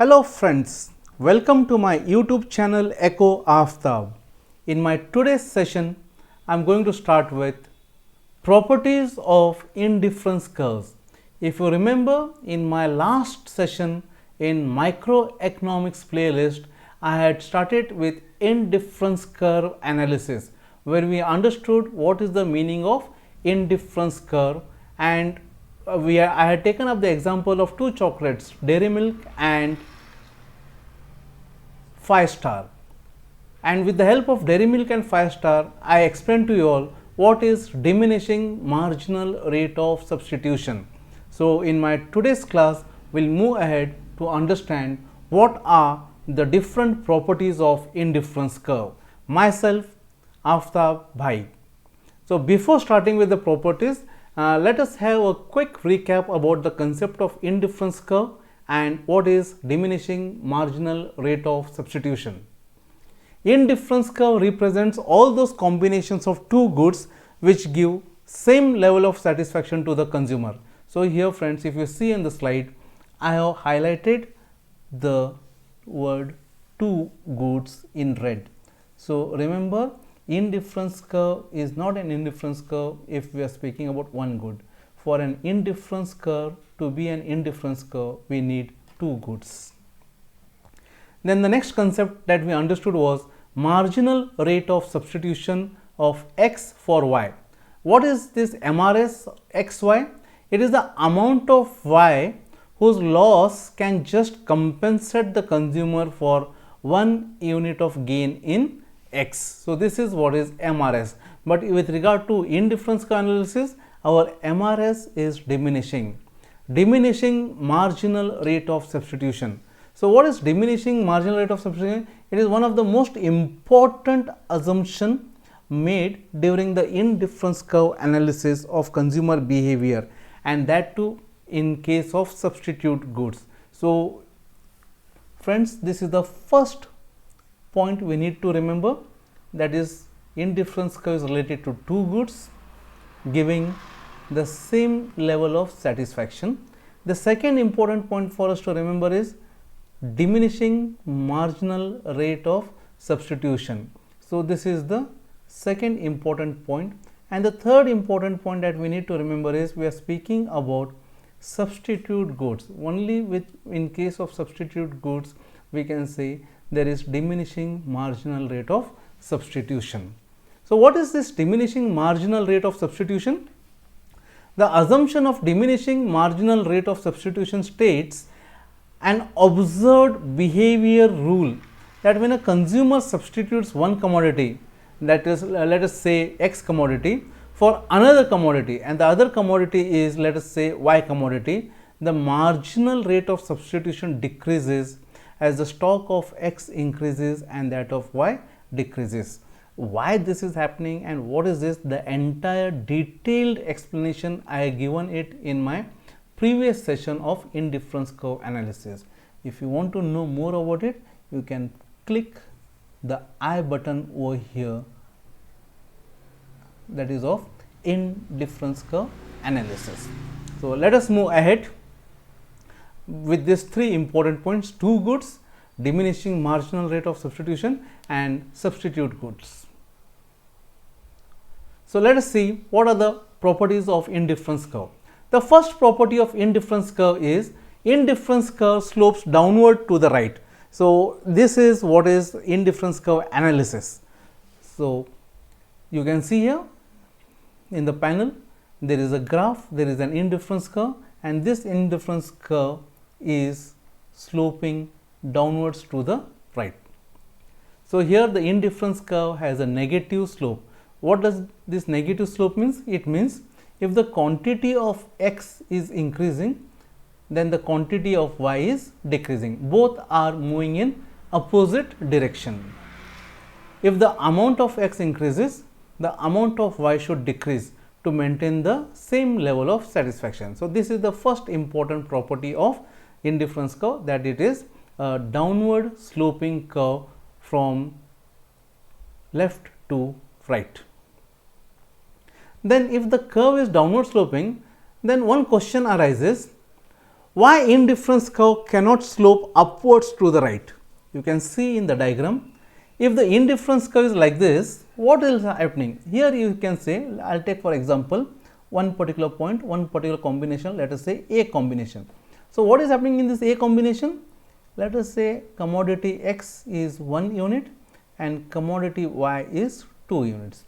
Hello friends, welcome to my YouTube channel Echo Aftab. In my today's session, I am going to start with properties of indifference curves. If you remember, in my last session in microeconomics playlist, I had started with indifference curve analysis, where we understood what is the meaning of indifference curve, and I had taken up the example of two chocolates, Dairy Milk and 5-star, and with the help of Dairy Milk and 5-star, I explained to you all what is diminishing marginal rate of substitution. So in my today's class, we'll move ahead to understand what are the different properties of indifference curve. Myself, Aftab Bhai. So before starting with the properties, let us have a quick recap about the concept of indifference curve and what is diminishing marginal rate of substitution. Indifference curve represents all those combinations of two goods which give same level of satisfaction to the consumer. So here friends, if you see in the slide, I have highlighted the word two goods in red. So remember, indifference curve is not an indifference curve if we are speaking about one good. For an indifference curve to be an indifference curve, we need two goods. Then the next concept that we understood was marginal rate of substitution of x for y. What is this MRS xy? It is the amount of y whose loss can just compensate the consumer for 1 unit of gain in x. So this is what is MRS. But with regard to indifference curve analysis, our MRS is diminishing marginal rate of substitution. So what is diminishing marginal rate of substitution? It is one of the most important assumption made during the indifference curve analysis of consumer behavior, and that too in case of substitute goods. So friends, this is the first point we need to remember, that is indifference curve is related to two goods giving the same level of satisfaction. The second important point for us to remember is diminishing marginal rate of substitution. So this is the second important point. And the third important point that we need to remember is we are speaking about substitute goods. Only in case of substitute goods we can say there is diminishing marginal rate of substitution. So what is this diminishing marginal rate of substitution? The assumption of diminishing marginal rate of substitution states an observed behavior rule that when a consumer substitutes one commodity, that is let us say X commodity, for another commodity, and the other commodity is let us say Y commodity, the marginal rate of substitution decreases as the stock of X increases and that of Y decreases. Why this is happening and what is this? The entire detailed explanation I have given it in my previous session of indifference curve analysis. If you want to know more about it, you can click the I button over here, that is of indifference curve analysis. So let us move ahead with these three important points: two goods, diminishing marginal rate of substitution, and substitute goods. So let us see what are the properties of indifference curve. The first property of indifference curve is indifference curve slopes downward to the right. So this is what is indifference curve analysis. So you can see here in the panel there is a graph, there is an indifference curve, and this indifference curve is sloping downwards to the right. So here the indifference curve has a negative slope. What does this negative slope means? It means if the quantity of X is increasing, then the quantity of Y is decreasing. Both are moving in opposite direction. If the amount of X increases, the amount of Y should decrease to maintain the same level of satisfaction. So this is the first important property of indifference curve, that it is a downward sloping curve from left to right. Then if the curve is downward sloping, then one question arises, Why indifference curve cannot slope upwards to the right? You can see in the diagram, if the indifference curve is like this, what is happening? Here you can say, I will take for example, one particular point, one particular combination, let us say A combination. So, what is happening in this A combination? Let us say commodity X is 1 unit and commodity Y is 2 units.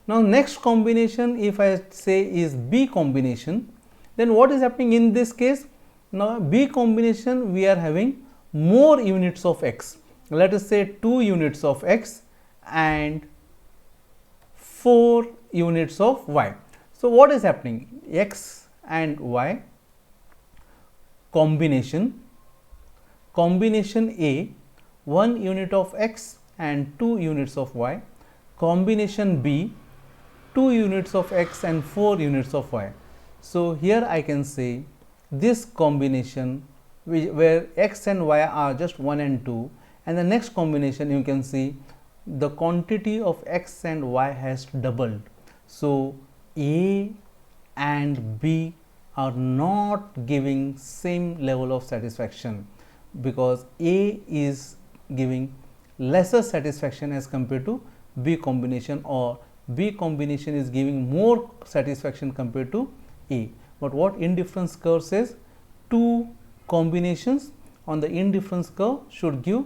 Now, next combination if I say is B combination, then what is happening in this case? Now, B combination we are having more units of X, let us say 2 units of X and 4 units of Y. So, what is happening? X and Y combination A, 1 unit of X and 2 units of Y, combination B, 2 units of X and 4 units of Y. So, here I can say this combination where X and Y are just 1 and 2, and the next combination you can see the quantity of X and Y has doubled. So, A and B are not giving same level of satisfaction, because A is giving lesser satisfaction as compared to B combination, or B combination is giving more satisfaction compared to A. But what indifference curve says? Two combinations on the indifference curve should give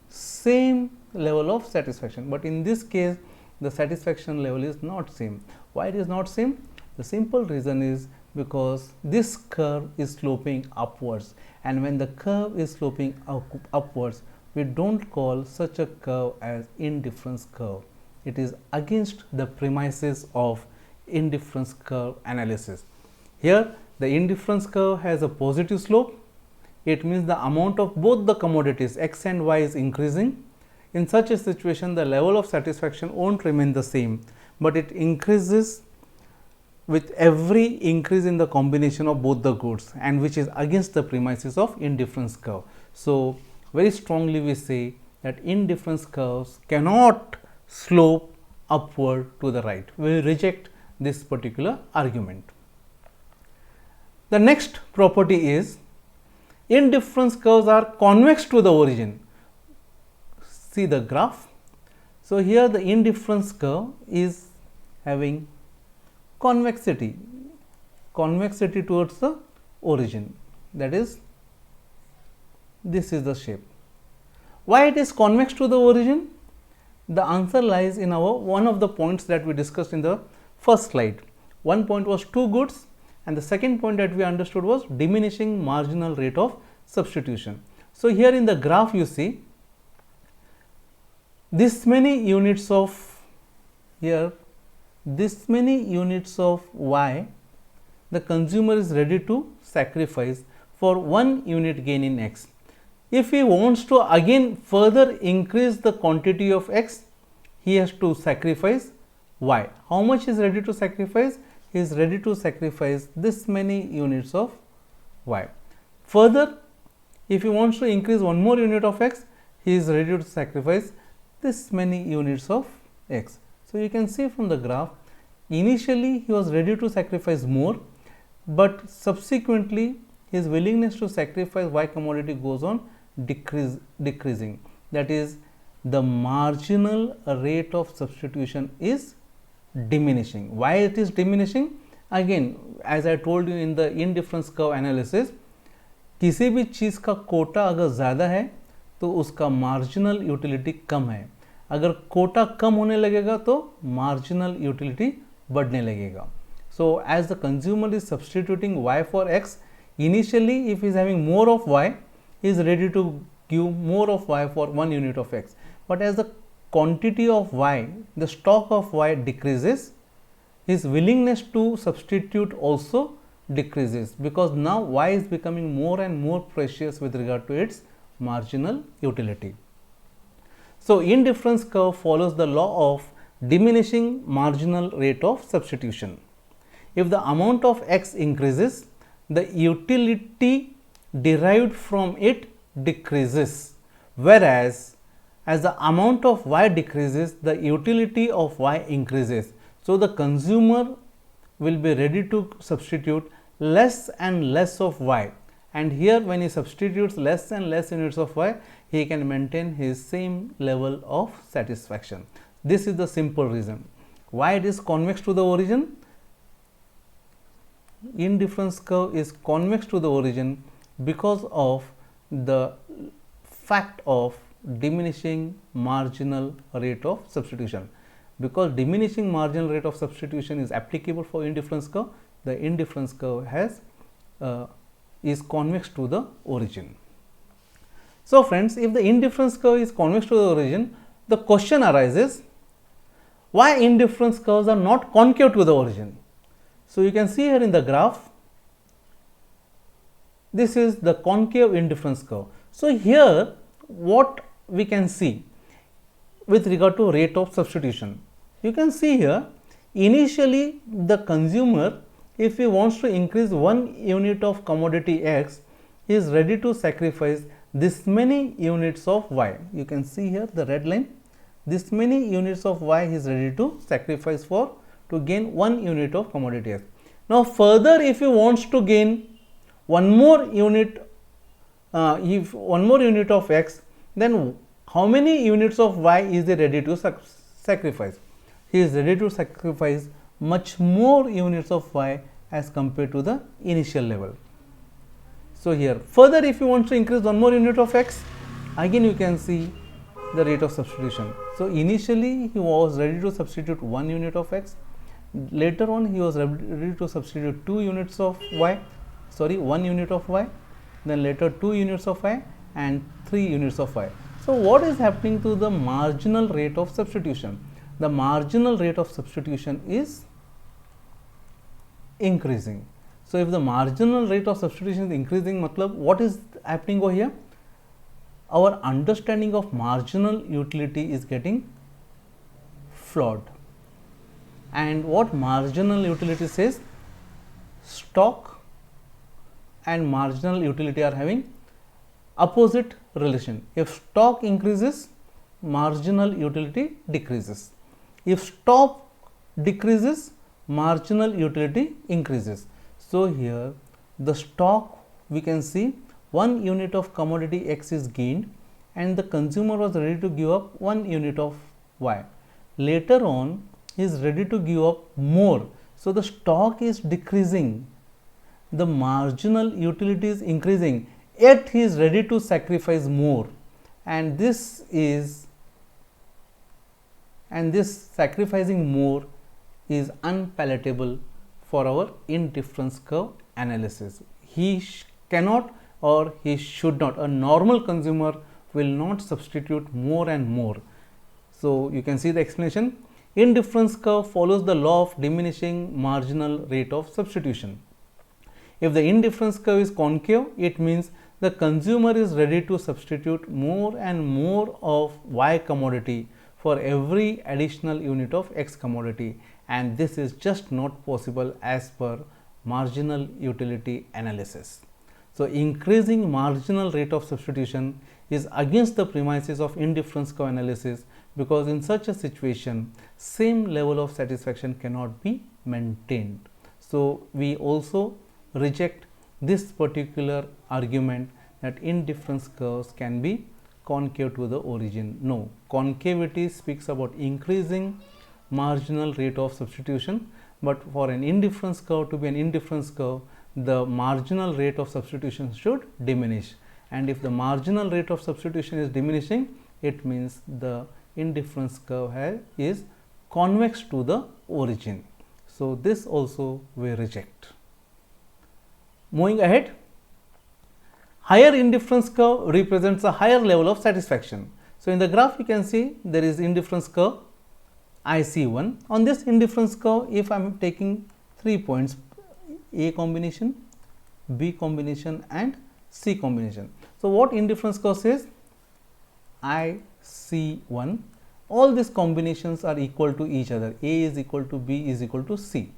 same level of satisfaction, but in this case the satisfaction level is not same. Why it is not same? The simple reason is because this curve is sloping upwards, and when the curve is sloping upwards, we don't call such a curve as indifference curve. It is against the premises of indifference curve analysis. Here the indifference curve has a positive slope. It means the amount of both the commodities X and Y is increasing. In such a situation, the level of satisfaction won't remain the same, but it increases with every increase in the combination of both the goods, and which is against the premises of indifference curve. So, very strongly we say that indifference curves cannot slope upward to the right. We reject this particular argument. The next property is indifference curves are convex to the origin. See the graph. So, here the indifference curve is having convexity towards the origin, that is, this is the shape. Why it is convex to the origin? The answer lies in our one of the points that we discussed in the first slide. One point was two goods, and the second point that we understood was diminishing marginal rate of substitution. So, here in the graph you see this many units of here, this many units of Y the consumer is ready to sacrifice for 1 unit gain in X. If he wants to again further increase the quantity of X, he has to sacrifice Y. How much is ready to sacrifice? He is ready to sacrifice this many units of Y. Further, if he wants to increase one more unit of X, he is ready to sacrifice this many units of X. So, you can see from the graph, initially he was ready to sacrifice more, but subsequently his willingness to sacrifice Y commodity goes on decreasing. That is, the marginal rate of substitution is diminishing. Why it is diminishing? Again, as I told you in the indifference curve analysis, किसी भी चीज़ का कोटा अगर ज़्यादा है तो उसका marginal utility कम है, अगर कोटा कम होने लगेगा तो मार्जिनल यूटिलिटी बढ़ने लगेगा. So, as the consumer is substituting Y for X, initially if he is having more of Y, he is ready to give more of Y for 1 unit of X. But as the quantity of Y, the stock of Y decreases, his willingness to substitute also decreases, because now Y is becoming more and more precious with regard to its marginal utility. So, indifference curve follows the law of diminishing marginal rate of substitution. If the amount of X increases, the utility derived from it decreases, whereas as the amount of Y decreases, the utility of Y increases. So, the consumer will be ready to substitute less and less of Y and here when he substitutes less and less units of y, he can maintain his same level of satisfaction. This is the simple reason why it is convex to the origin. Indifference curve is convex to the origin because of the fact of diminishing marginal rate of substitution. Because diminishing marginal rate of substitution is applicable for indifference curve, the indifference curve has is convex to the origin. So friends, if the indifference curve is convex to the origin, the question arises, why indifference curves are not concave to the origin? So you can see here in the graph, this is the concave indifference curve. So here what we can see with regard to rate of substitution, you can see here initially the consumer, if he wants to increase 1 unit of commodity X, he is ready to sacrifice this many units of Y. You can see here the red line, this many units of Y he is ready to sacrifice for to gain 1 unit of commodity X. Now further, if he wants to gain one more unit of X, then how many units of Y is he ready to sacrifice? He is ready to sacrifice much more units of Y as compared to the initial level. So here further, if you want to increase one more unit of X, again you can see the rate of substitution. So initially he was ready to substitute 1 unit of X, later on he was ready to substitute 2 units of Y, 1 unit of Y, then later 2 units of Y and 3 units of Y. So what is happening to the marginal rate of substitution? The marginal rate of substitution is increasing. So if the marginal rate of substitution is increasing, matlab what is happening over here? Our understanding of marginal utility is getting flawed. And what marginal utility says? Stock and marginal utility are having opposite relation. If stock increases, marginal utility decreases. If stock decreases, marginal utility increases. So here the stock, we can see 1 unit of commodity X is gained and the consumer was ready to give up 1 unit of Y. Later on he is ready to give up more. So the stock is decreasing, the marginal utility is increasing, yet he is ready to sacrifice more, and this sacrificing more is unpalatable for our indifference curve analysis. He cannot or he should not, a normal consumer will not substitute more and more. So you can see the explanation. Indifference curve follows the law of diminishing marginal rate of substitution. If the indifference curve is concave, it means the consumer is ready to substitute more and more of Y commodity for every additional unit of X commodity, and this is just not possible as per marginal utility analysis. So increasing marginal rate of substitution is against the premises of indifference curve analysis, because in such a situation same level of satisfaction cannot be maintained. So we also reject this particular argument that indifference curves can be concave to the origin. No, concavity speaks about increasing marginal rate of substitution, but for an indifference curve to be an indifference curve, the marginal rate of substitution should diminish, and if the marginal rate of substitution is diminishing, it means the indifference curve is convex to the origin. So this also we reject. Moving ahead, higher indifference curve represents a higher level of satisfaction. So in the graph you can see there is indifference curve IC1. On this indifference curve, if I am taking 3 points, A combination, B combination and C combination. So what indifference curve says? IC1, all these combinations are equal to each other, A is equal to B is equal to C.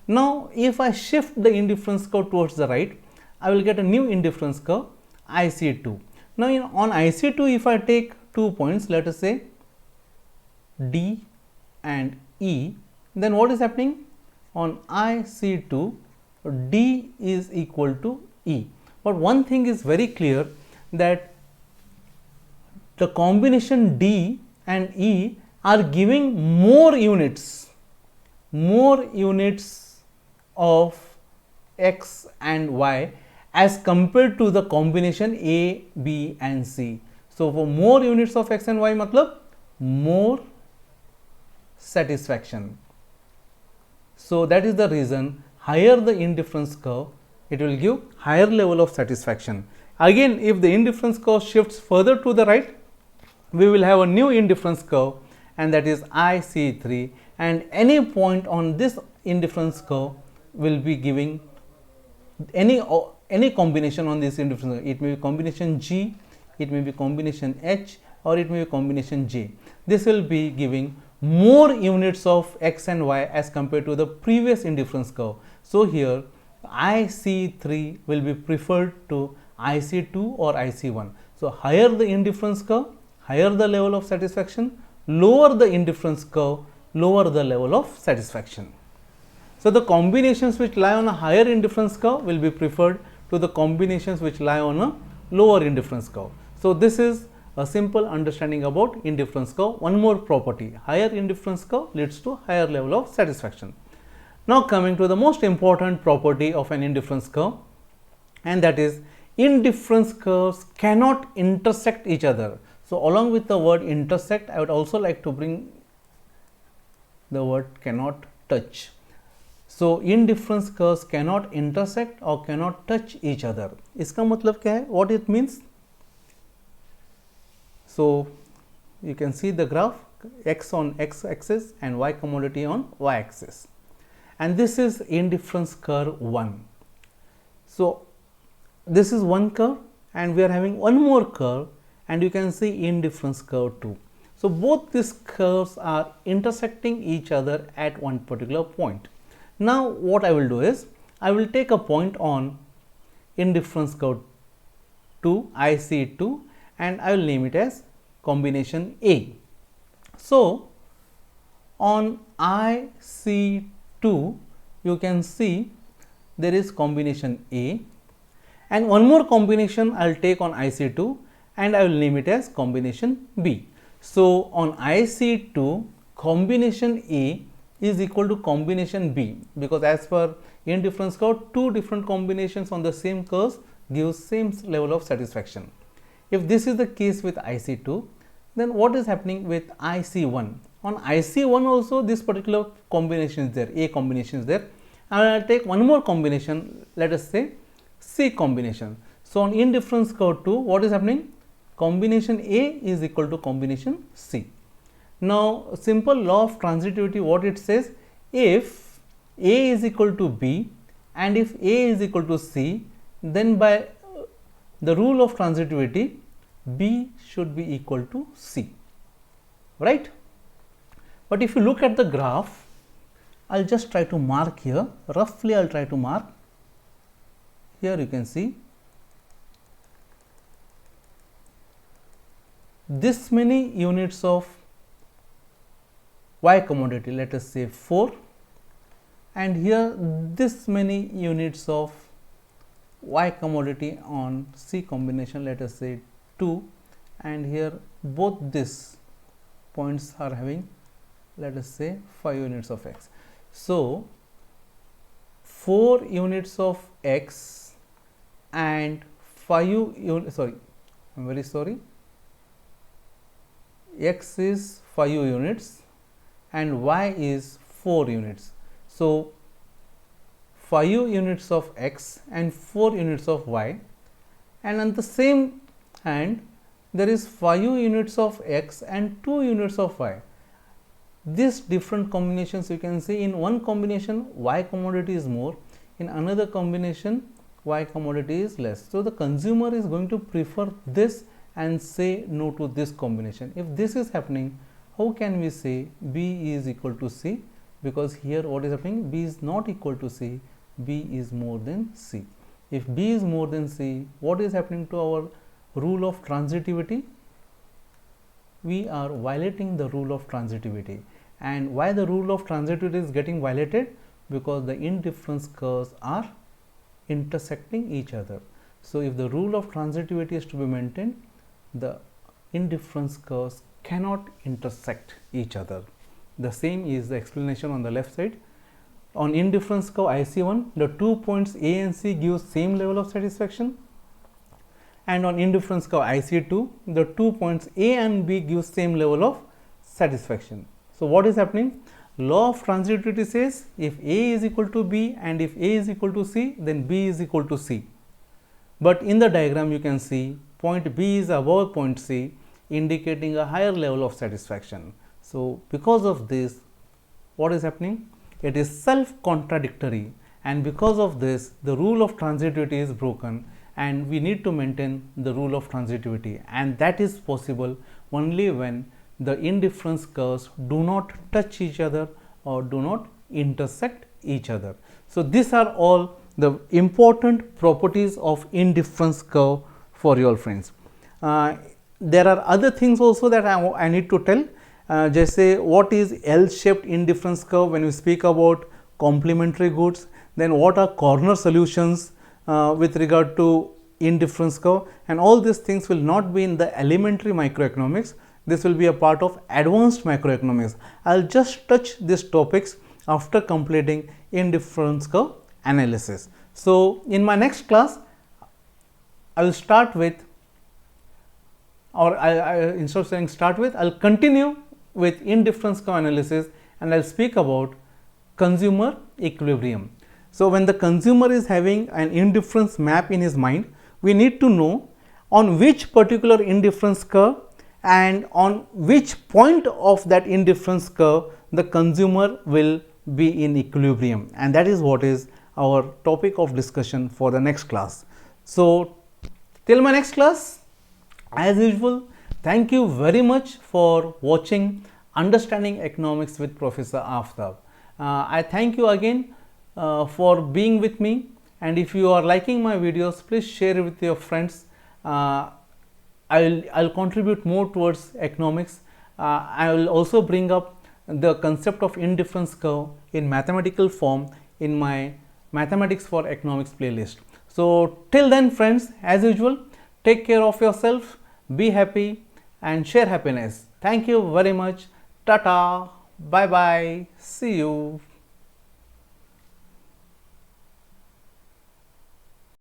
Now if I shift the indifference curve towards the right, I will get a new indifference curve IC2. Now on IC2, if I take 2 points, let us say D and E, then what is happening? On IC2, D is equal to E. But one thing is very clear, that the combination D and E are giving more units of X and Y as compared to the combination A, B and C. So for more units of X and Y matlab more satisfaction. So that is the reason higher the indifference curve, it will give higher level of satisfaction. Again, if the indifference curve shifts further to the right, we will have a new indifference curve, and that is IC3, and any point on this indifference curve will be giving any combination on this indifference curve. It may be combination G, it may be combination H, or it may be combination J. This will be giving more units of X and Y as compared to the previous indifference curve. So here IC3 will be preferred to IC2 or IC1. So higher the indifference curve, higher the level of satisfaction, lower the indifference curve, lower the level of satisfaction. So the combinations which lie on a higher indifference curve will be preferred to the combinations which lie on a lower indifference curve. So this is a simple understanding about indifference curve. One more property, higher indifference curve leads to higher level of satisfaction. Now coming to the most important property of an indifference curve, and that is indifference curves cannot intersect each other. So along with the word intersect, I would also like to bring the word cannot touch. So indifference curves cannot intersect or cannot touch each other. इसका मतलब क्या है? What it means? So you can see the graph, X on X axis and Y commodity on Y axis, and this is indifference curve 1. So this is one curve, and we are having one more curve, and you can see indifference curve 2. So both these curves are intersecting each other at one particular point. Now what I will do is, I will take a point on indifference curve 2, IC2, and I will name it as combination A. So on IC2 you can see there is combination A, and one more combination I will take on IC2 and I will name it as combination B. So on IC2 combination A is equal to combination B, because as per indifference curve, two different combinations on the same curves gives same level of satisfaction. If this is the case with IC2, then what is happening with IC1? On IC1 also this particular combination is there, A combination is there, and I will take one more combination, let us say C combination. So on indifference curve 2, what is happening? Combination A is equal to combination C. Now simple law of transitivity, what it says, if A is equal to B and if A is equal to C, then by the rule of transitivity B should be equal to C, right? But if you look at the graph, I will just try to mark here, roughly I will try to mark. Here you can see this many units of Y commodity, let us say 4, and here this many units of Y commodity on C combination, let us say 2, and here both these points are having, let us say 5 units of X. So 4 units of X and 5 units, sorry, I am very sorry, X is 5 units and Y is 4 units. So 5 units of X and 4 units of Y, and on the same hand there is 5 units of X and 2 units of Y. These different combinations you can see, in one combination Y commodity is more, in another combination Y commodity is less. So the consumer is going to prefer this and say no to this combination. If this is happening, how can we say B is equal to C? Because here what is happening, B is not equal to C, B is more than C. If B is more than C, what is happening to our rule of transitivity? We are violating the rule of transitivity. And why the rule of transitivity is getting violated? Because the indifference curves are intersecting each other. So if the rule of transitivity is to be maintained, the indifference curves cannot intersect each other. The same is the explanation on the left side. On indifference curve IC1, the 2 points A and C give same level of satisfaction, and on indifference curve IC2, the 2 points A and B give same level of satisfaction. So what is happening? Law of transitivity says if A is equal to B and if A is equal to C, then B is equal to C. But in the diagram you can see point B is above point C, indicating a higher level of satisfaction. So because of this, what is happening? It is self-contradictory, and because of this, the rule of transitivity is broken, and we need to maintain the rule of transitivity, and that is possible only when the indifference curves do not touch each other or do not intersect each other. So these are all the important properties of indifference curve for your friends. There are other things also that I need to tell. Just say what is L-shaped indifference curve when we speak about complementary goods, then what are corner solutions with regard to indifference curve, and all these things will not be in the elementary microeconomics. This will be a part of advanced macroeconomics. I will just touch these topics after completing indifference curve analysis. So in my next class, I will start with, or instead of saying start with, I will continue with indifference curve analysis, and I will speak about consumer equilibrium. So when the consumer is having an indifference map in his mind, we need to know on which particular indifference curve and on which point of that indifference curve the consumer will be in equilibrium, and that is what is our topic of discussion for the next class. So till my next class, as usual, thank you very much for watching Understanding Economics with Professor Aftab. I thank you again for being with me, and if you are liking my videos, please share it with your friends. I'll contribute more towards economics. I will also bring up the concept of indifference curve in mathematical form in my Mathematics for Economics playlist. So till then friends, as usual, take care of yourself, be happy and share happiness. Thank you very much. Tata, bye bye, see you.